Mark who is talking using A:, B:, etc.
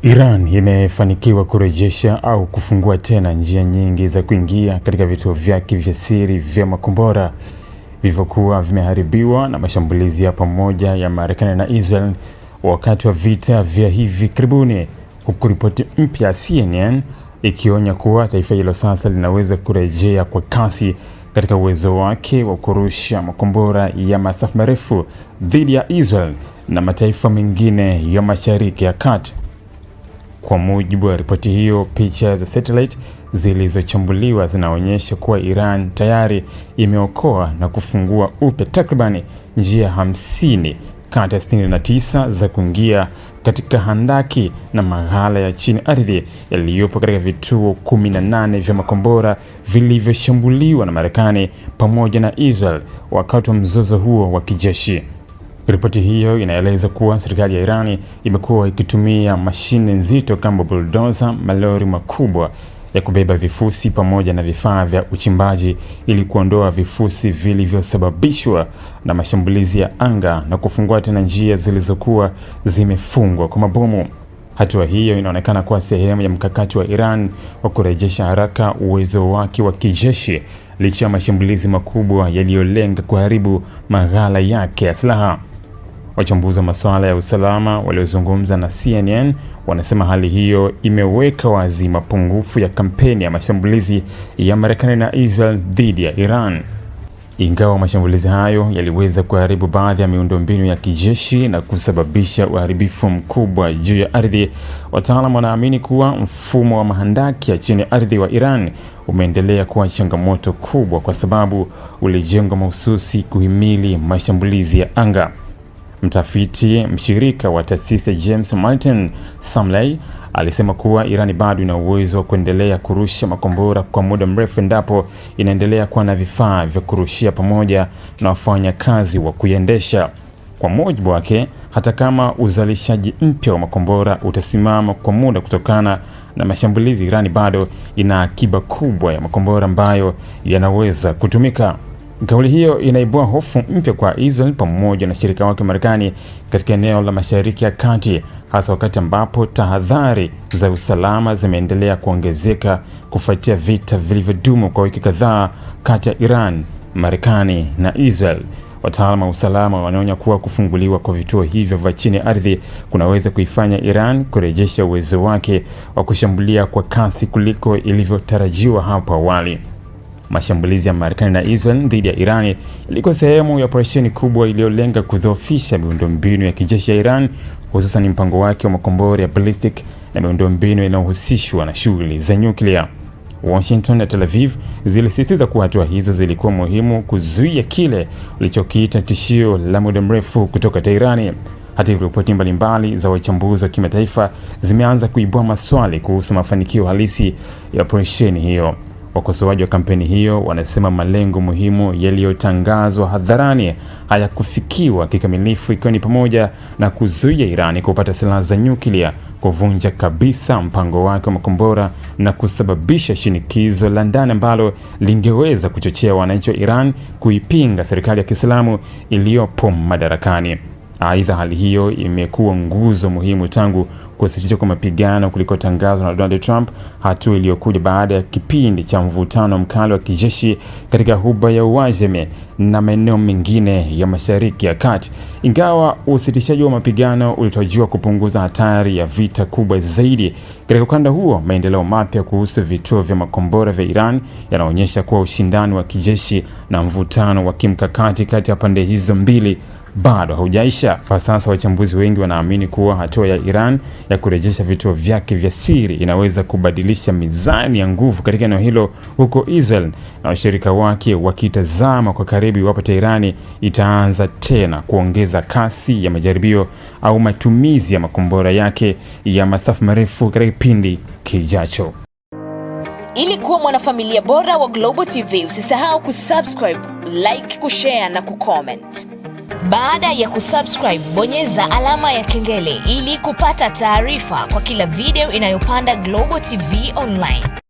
A: Iran imefanikiwa kurejesha au kufungua tena njia nyingi za kuingia katika vituo vyake vya siri vya makombora vilivyokuwa vimeharibiwa na mashambulizi ya pamoja ya Marekani na Israel wakati wa vita vya hivi karibuni, huku ripoti mpya ya CNN ikionya kuwa taifa hilo sasa linaweza kurejea kwa kasi katika uwezo wake wa kurusha makombora ya masafa marefu dhidi ya Israel na mataifa mengine ya Mashariki ya Kati. Kwa mujibu wa ripoti hiyo, picha za satellite zilizochambuliwa zinaonyesha kuwa Iran tayari imeokoa na kufungua upya takribani njia 50 kati ya 69 za kuingia katika handaki na maghala ya chini ardhi yaliyopo katika vituo 18 vya makombora vilivyoshambuliwa na Marekani pamoja na Israel wakati wa mzozo huo wa kijeshi. Ripoti hiyo inaeleza kuwa serikali ya Irani imekuwa ikitumia mashine nzito kama bulldozer, malori makubwa ya kubeba vifusi pamoja na vifaa vya uchimbaji ili kuondoa vifusi vilivyosababishwa na mashambulizi ya anga na kufungua tena njia zilizokuwa zimefungwa kwa mabomu. Hatua hiyo inaonekana kuwa sehemu ya mkakati wa Iran wa kurejesha haraka uwezo wake wa kijeshi licha ya mashambulizi makubwa yaliyolenga kuharibu maghala yake ya silaha. Wachambuzi wa masuala ya usalama waliozungumza na CNN wanasema hali hiyo imeweka wazi mapungufu ya kampeni ya mashambulizi ya Marekani na Israel dhidi ya Iran. Ingawa mashambulizi hayo yaliweza kuharibu baadhi ya miundombinu ya kijeshi na kusababisha uharibifu mkubwa juu ya ardhi, wataalamu wanaamini kuwa mfumo wa mahandaki ya chini ya ardhi wa Iran umeendelea kuwa changamoto kubwa kwa sababu ulijengwa mahususi kuhimili mashambulizi ya anga. Mtafiti mshirika wa taasisi ya James Martin Samley alisema kuwa Iran bado ina uwezo wa kuendelea kurusha makombora kwa muda mrefu endapo inaendelea kuwa na vifaa vya kurushia pamoja na wafanyakazi wa kuiendesha. Kwa mujibu wake, hata kama uzalishaji mpya wa makombora utasimama kwa muda kutokana na mashambulizi, Iran bado ina akiba kubwa ya makombora ambayo yanaweza kutumika. Kauli hiyo inaibua hofu mpya kwa Israel pamoja na shirika wake Marekani katika eneo la Mashariki ya Kati, hasa wakati ambapo tahadhari za usalama zimeendelea kuongezeka kufuatia vita vilivyodumu kwa wiki kadhaa kati ya Iran, Marekani na Israel. Wataalamu wa usalama wanaonya kuwa kufunguliwa kwa vituo hivyo vya chini ardhi kunaweza kuifanya Iran kurejesha uwezo wake wa kushambulia kwa kasi kuliko ilivyotarajiwa hapo awali. Mashambulizi ya Marekani na Israel dhidi ya Iran ilikuwa sehemu ya operesheni kubwa iliyolenga kudhoofisha miundombinu ya kijeshi ya Iran, hususan mpango wake wa makombora ya ballistic na miundombinu inayohusishwa na shughuli za nyuklia. Washington na Tel Aviv zilisisitiza kuwa hatua hizo zilikuwa muhimu kuzuia kile walichokiita tishio la muda mrefu kutoka Tehran. Hata hivyo, ripoti mbalimbali za wachambuzi wa kimataifa zimeanza kuibua maswali kuhusu mafanikio halisi ya operesheni hiyo. Wakosoaji wa kampeni hiyo wanasema malengo muhimu yaliyotangazwa hadharani hayakufikiwa kikamilifu, ikiwa ni pamoja na kuzuia Iran kupata silaha za nyuklia, kuvunja kabisa mpango wake wa makombora na kusababisha shinikizo la ndani ambalo lingeweza kuchochea wananchi wa Iran kuipinga serikali ya Kiislamu iliyopo madarakani. Aidha, hali hiyo imekuwa nguzo muhimu tangu kusitishwa kwa mapigano kulikotangazwa na Donald Trump, hatua iliyokuja baada ya kipindi cha mvutano mkali wa kijeshi katika Ghuba ya Uajemi na maeneo mengine ya Mashariki ya Kati. Ingawa usitishaji wa mapigano ulitarajiwa kupunguza hatari ya vita kubwa zaidi katika ukanda huo, maendeleo mapya kuhusu vituo vya makombora vya Iran yanaonyesha kuwa ushindani wa kijeshi na mvutano wa kimkakati kati ya pande hizo mbili bado haujaisha. Kwa sasa wachambuzi wengi wanaamini kuwa hatua ya Iran ya kurejesha vituo vyake vya siri inaweza kubadilisha mizani ya nguvu katika eneo hilo, huko Israel na washirika wake wakitazama kwa karibu iwapo Tehran itaanza tena kuongeza kasi ya majaribio au matumizi ya makombora yake ya masafa marefu katika kipindi kijacho.
B: Ili kuwa mwanafamilia bora wa Global TV, usisahau kusubscribe, like, kushare na kucomment. Baada ya kusubscribe, bonyeza alama ya kengele ili kupata taarifa kwa kila video inayopanda Global TV Online.